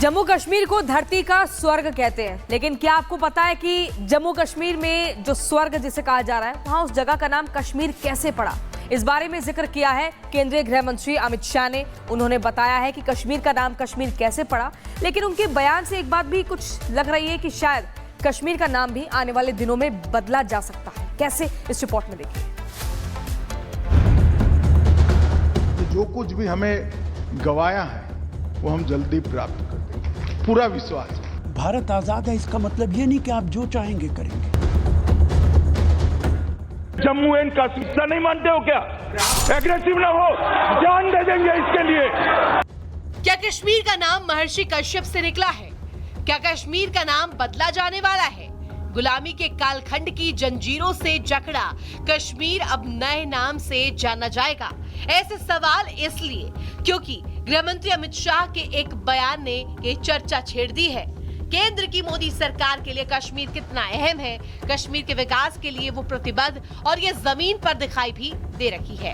जम्मू कश्मीर को धरती का स्वर्ग कहते हैं, लेकिन क्या आपको पता है कि जम्मू कश्मीर में जो स्वर्ग जिसे कहा जा रहा है, वहां उस जगह का नाम कश्मीर कैसे पड़ा? इस बारे में जिक्र किया है केंद्रीय गृह मंत्री अमित शाह ने। उन्होंने बताया है कि कश्मीर का नाम कश्मीर कैसे पड़ा, लेकिन उनके बयान से एक बात भी कुछ लग रही है कि शायद कश्मीर का नाम भी आने वाले दिनों में बदला जा सकता है। कैसे, इस रिपोर्ट में देखिए। जो कुछ भी हमें गवाया है वो हम जल्दी प्राप्त कर देंगे, पूरा विश्वास है। भारत आजाद है, इसका मतलब ये नहीं कि आप जो चाहेंगे करेंगे। जम्मू एंड कश्मीर से नहीं मानते हो क्या? एग्रेसिव ना हो, जान दे देंगे इसके लिए। क्या कश्मीर का नाम महर्षि कश्यप से निकला है? क्या कश्मीर का नाम बदला जाने वाला है? गुलामी के कालखंड की जंजीरों से जकड़ा कश्मीर अब नए नाम से जाना जाएगा। ऐसे सवाल इसलिए क्योंकि गृहमंत्री अमित शाह के एक बयान ने ये चर्चा छेड़ दी है। केंद्र की मोदी सरकार के लिए कश्मीर कितना अहम है, कश्मीर के विकास के लिए वो प्रतिबद्ध, और ये जमीन पर दिखाई भी दे रही है।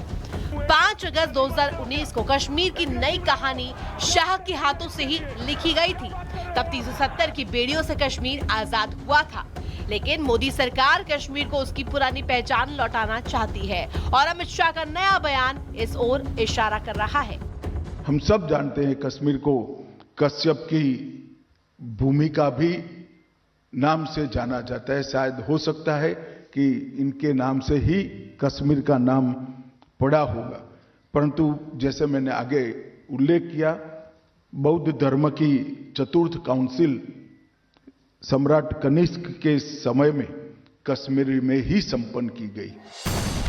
5 अगस्त 2019 को कश्मीर की नई कहानी शाह के हाथों से ही लिखी गई थी। तब 370 की बेड़ियों से कश्मीर आजाद हुआ था, लेकिन मोदी सरकार कश्मीर को उसकी पुरानी पहचान लौटाना चाहती है और अमित शाह का नया बयान इस ओर इशारा कर रहा है। हम सब जानते हैं कश्मीर को कश्यप की भूमि का भी नाम से जाना जाता है। शायद हो सकता है कि इनके नाम से ही कश्मीर का नाम पड़ा होगा, परंतु जैसे मैंने आगे उल्लेख किया, बौद्ध धर्म की चतुर्थ काउंसिल सम्राट कनिष्क के समय में कश्मीर में ही संपन्न की गई।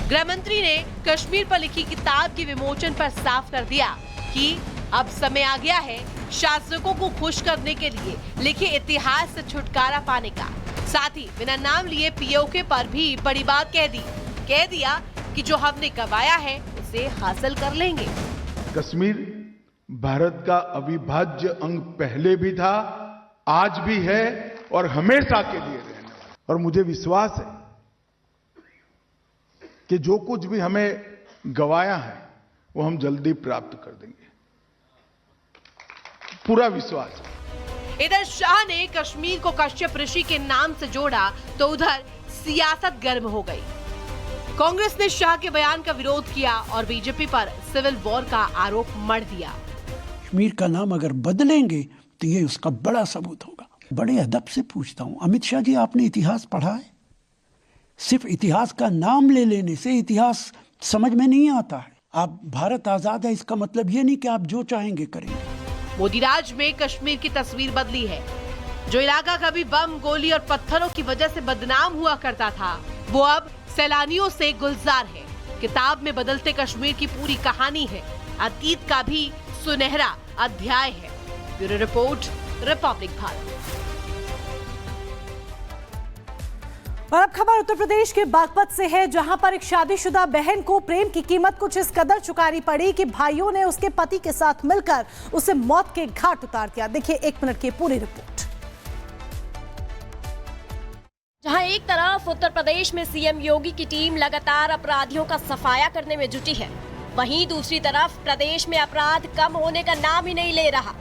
गृह मंत्री ने कश्मीर पर लिखी किताब के विमोचन पर साफ कर दिया कि अब समय आ गया है शासकों को खुश करने के लिए लिखे इतिहास से छुटकारा पाने का। साथ ही बिना नाम लिए पीओके पर भी बड़ी बात कह दिया कि जो हमने गवाया है उसे हासिल कर लेंगे। कश्मीर भारत का अविभाज्य अंग पहले भी था, आज भी है और हमेशा के लिए रहने वाला। और मुझे विश्वास है कि जो कुछ भी हमें गवाया है वो हम जल्दी प्राप्त कर देंगे, पूरा विश्वास है। इधर शाह ने कश्मीर को कश्यप ऋषि के नाम से जोड़ा तो उधर सियासत गर्म हो गई। कांग्रेस ने शाह के बयान का विरोध किया और बीजेपी पर सिविल वॉर का आरोप मढ़ दिया। कश्मीर का नाम अगर बदलेंगे तो ये उसका बड़ा सबूत होगा। बड़े अदब से पूछता हूं, अमित शाह जी, आपने इतिहास पढ़ा है? सिर्फ इतिहास का नाम ले लेने से इतिहास समझ में नहीं आता है। आप भारत आजाद है, इसका मतलब ये नहीं कि आप जो चाहेंगे करेंगे। मोदी राज में कश्मीर की तस्वीर बदली है। जो इलाका कभी बम, गोली और पत्थरों की वजह से बदनाम हुआ करता था, वो अब सैलानियों से गुलजार है। किताब में बदलते कश्मीर की पूरी कहानी है, अतीत का भी सुनहरा अध्याय है। Bureau report, Republic Bharat. और अब खबर उत्तर प्रदेश के बागपत से है, जहां पर एक शादीशुदा बहन को प्रेम की कीमत कुछ इस कदर चुकानी पड़ी कि भाइयों ने उसके पति के साथ मिलकर उसे मौत के घाट उतार दिया। देखिए 1 मिनट की पूरी रिपोर्ट। जहां एक तरफ उत्तर प्रदेश में सीएम योगी की टीम लगातार अपराधियों का सफाया करने में जुटी है, वहीं दूसरी तरफ प्रदेश में अपराध कम होने का नाम ही नहीं ले रहा।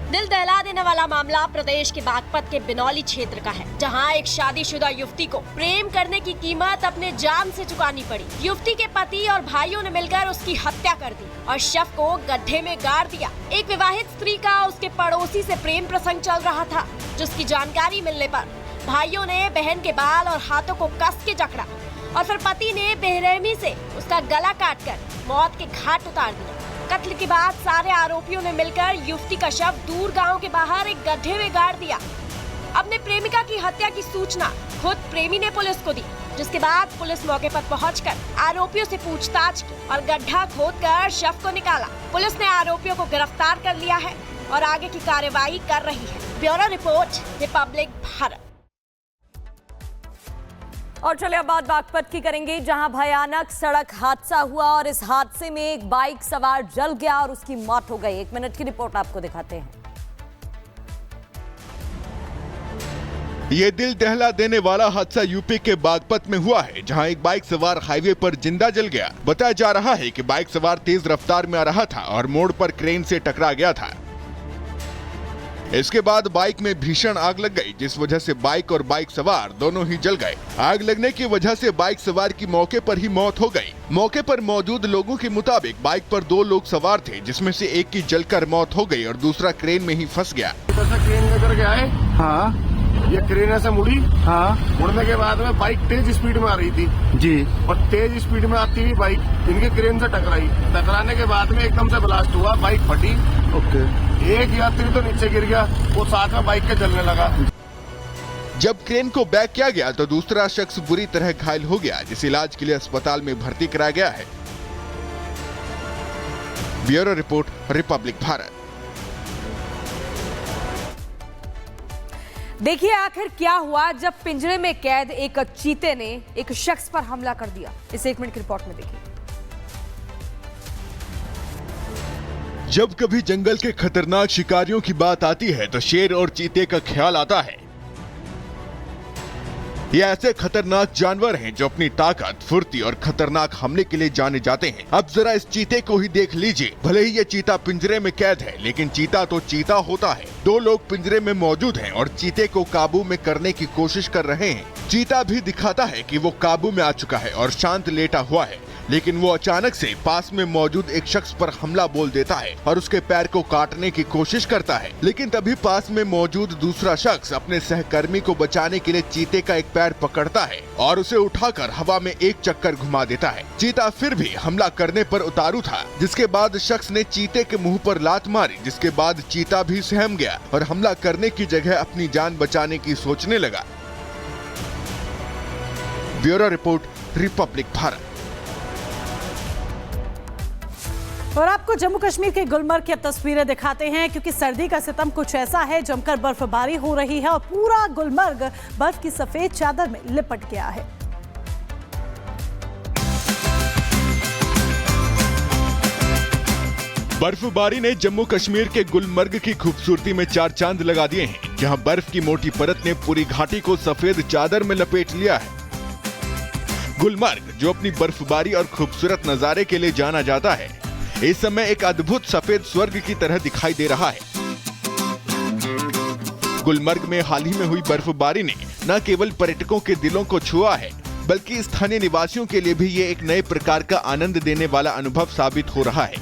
दिल दहला देने वाला मामला प्रदेश के बागपत के बिनौली क्षेत्र का है, जहां एक शादीशुदा युवती को प्रेम करने की कीमत अपने जान से चुकानी पड़ी। युवती के पति और भाइयों ने मिलकर उसकी हत्या कर दी और शव को गड्ढे में गाड़ दिया। एक विवाहित स्त्री का उसके पड़ोसी से प्रेम प्रसंग चल रहा था, जिसकी जानकारी मिलने पर भाइयों ने बहन के बाल और हाथों को कस के जकड़ा और फिर पति ने बेरहमी से उसका गला काटकर मौत के घाट उतार दिया। कत्ल के बाद सारे आरोपियों ने मिलकर युवती का शव दूर गांव के बाहर एक गड्ढे में गाड़ दिया। अपने प्रेमिका की हत्या की सूचना खुद प्रेमी ने पुलिस को दी, जिसके बाद पुलिस मौके पर पहुंचकर आरोपियों से पूछताछ की और गड्ढा खोदकर शव को निकाला। पुलिस ने आरोपियों को गिरफ्तार कर लिया है और आगे की कार्रवाई कर रही है। Bureau report, Republic Bharat. और चलिए अब बात बागपत की करेंगे, जहां भयानक सड़क हादसा हुआ और इस हादसे में एक बाइक सवार जल गया और उसकी मौत हो गई। 1 मिनट की रिपोर्ट आपको दिखाते हैं। ये दिल दहला देने वाला हादसा यूपी के बागपत में हुआ है, जहां एक बाइक सवार हाईवे पर जिंदा जल गया। बताया जा रहा है कि बाइक सवार तेज रफ्तार में आ रहा था और मोड़ पर क्रेन से टकरा गया था। इसके बाद बाइक में भीषण आग लग गई, जिस वजह से बाइक और बाइक सवार दोनों ही जल गए। आग लगने की वजह से बाइक सवार की मौके पर ही मौत हो गई। मौके पर मौजूद लोगों के मुताबिक बाइक पर 2 लोग सवार थे, जिसमें से एक की जलकर मौत हो गई और दूसरा क्रेन में ही फंस गया। क्रेन लेकर के आए, हाँ, ये क्रेन ऐसे मुड़ी, हाँ, मुड़ने के बाद में बाइक तेज स्पीड में आ रही थी जी, और तेज स्पीड में आती हुई बाइक इनके क्रेन से टकराई। टकराने के बाद में एकदम से ब्लास्ट हुआ, बाइक फटी। ओके। एक यात्री तो नीचे गिर गया, वो साथ में बाइक के जलने लगा। जब क्रेन को बैक किया गया तो दूसरा शख्स बुरी तरह घायल हो गया, जिसे इलाज के लिए अस्पताल में भर्ती कराया गया है। Bureau report, Republic Bharat. देखिए आखिर क्या हुआ जब पिंजरे में कैद एक चीते ने एक शख्स पर हमला कर दिया। इस 1 मिनट की रिपोर्ट में देखिए। जब कभी जंगल के खतरनाक शिकारियों की बात आती है तो शेर और चीते का ख्याल आता है। ये ऐसे खतरनाक जानवर हैं जो अपनी ताकत, फुर्ती और खतरनाक हमले के लिए जाने जाते हैं। अब जरा इस चीते को ही देख लीजिए। भले ही ये चीता पिंजरे में कैद है, लेकिन चीता तो चीता होता है। 2 लोग पिंजरे में मौजूद हैं और चीते को काबू में करने की कोशिश कर रहे हैं। चीता भी दिखाता है कि वो काबू में आ चुका है और शांत लेटा हुआ है, लेकिन वो अचानक से पास में मौजूद एक शख्स पर हमला बोल देता है और उसके पैर को काटने की कोशिश करता है। लेकिन तभी पास में मौजूद दूसरा शख्स अपने सहकर्मी को बचाने के लिए चीते का एक पैर पकड़ता है और उसे उठाकर हवा में एक चक्कर घुमा देता है। चीता फिर भी हमला करने पर उतारू था, जिसके बाद शख्स ने चीते के मुंह पर लात मारी, जिसके बाद चीता भी सहम गया और हमला करने की जगह अपनी जान बचाने की सोचने लगा। Bureau report, Republic Bharat. और आपको जम्मू कश्मीर के गुलमर्ग की अब तस्वीरें दिखाते हैं, क्योंकि सर्दी का सितम कुछ ऐसा है, जमकर बर्फबारी हो रही है और पूरा गुलमर्ग बर्फ की सफेद चादर में लिपट गया है। बर्फबारी ने जम्मू कश्मीर के गुलमर्ग की खूबसूरती में 4 चांद लगा दिए हैं, जहां बर्फ की मोटी परत ने पूरी घाटी को सफेद चादर में लपेट लिया है। गुलमर्ग, जो अपनी बर्फबारी और खूबसूरत नजारे के लिए जाना जाता है, इस समय एक अद्भुत सफेद स्वर्ग की तरह दिखाई दे रहा है। गुलमर्ग में हाल ही में हुई बर्फबारी ने न केवल पर्यटकों के दिलों को छुआ है, बल्कि स्थानीय निवासियों के लिए भी ये एक नए प्रकार का आनंद देने वाला अनुभव साबित हो रहा है,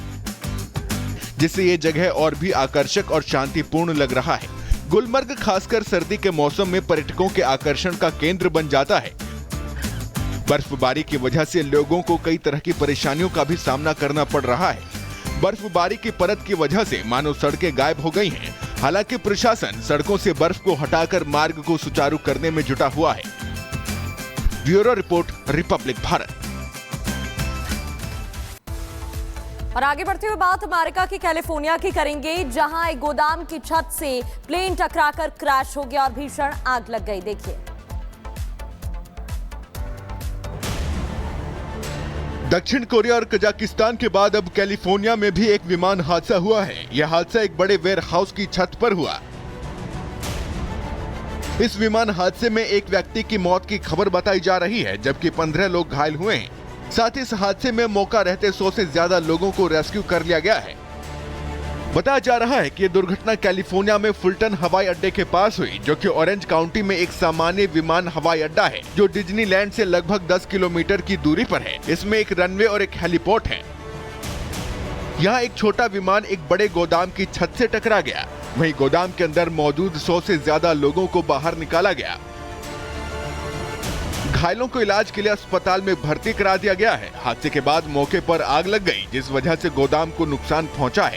जिससे ये जगह और भी आकर्षक और शांतिपूर्ण लग रहा है। गुलमर्ग खासकर सर्दी के मौसम में पर्यटकों के आकर्षण का केंद्र बन जाता है। बर्फबारी की वजह से लोगों को कई तरह की परेशानियों का भी सामना करना पड़ रहा है। बर्फबारी की परत की वजह से मानो सड़कें गायब हो गई हैं। हालांकि प्रशासन सड़कों से बर्फ को हटाकर मार्ग को सुचारू करने में जुटा हुआ है। Bureau report, Republic Bharat. और आगे बढ़ते हुए बात अमेरिका की कैलिफोर्निया की करेंगे, जहां एक गोदाम की छत से प्लेन टकराकर क्रैश हो गया और भीषण आग लग गई। देखिए। दक्षिण कोरिया और कजाकिस्तान के बाद अब कैलिफोर्निया में भी एक विमान हादसा हुआ है। यह हादसा एक बड़े वेयर हाउस की छत पर हुआ। इस विमान हादसे में एक व्यक्ति की मौत की खबर बताई जा रही है, जबकि 15 लोग घायल हुए हैं। साथ ही इस हादसे में मौका रहते 100 से ज्यादा लोगों को रेस्क्यू कर लिया गया है। बताया जा रहा है कि यह दुर्घटना कैलिफोर्निया में फुलटन हवाई अड्डे के पास हुई, जो कि ऑरेंज काउंटी में एक सामान्य विमान हवाई अड्डा है, जो डिज्नीलैंड से लगभग 10 किलोमीटर की दूरी पर है। इसमें एक रनवे और एक हेलीपोर्ट है। यहाँ एक छोटा विमान एक बड़े गोदाम की छत से टकरा गया। वहीं गोदाम के अंदर मौजूद 100 से ज्यादा लोगों को बाहर निकाला गया। घायलों को इलाज के लिए अस्पताल में भर्ती करा दिया गया है। हादसे के बाद मौके पर आग लग गई, जिस वजह से गोदाम को नुकसान पहुंचा है।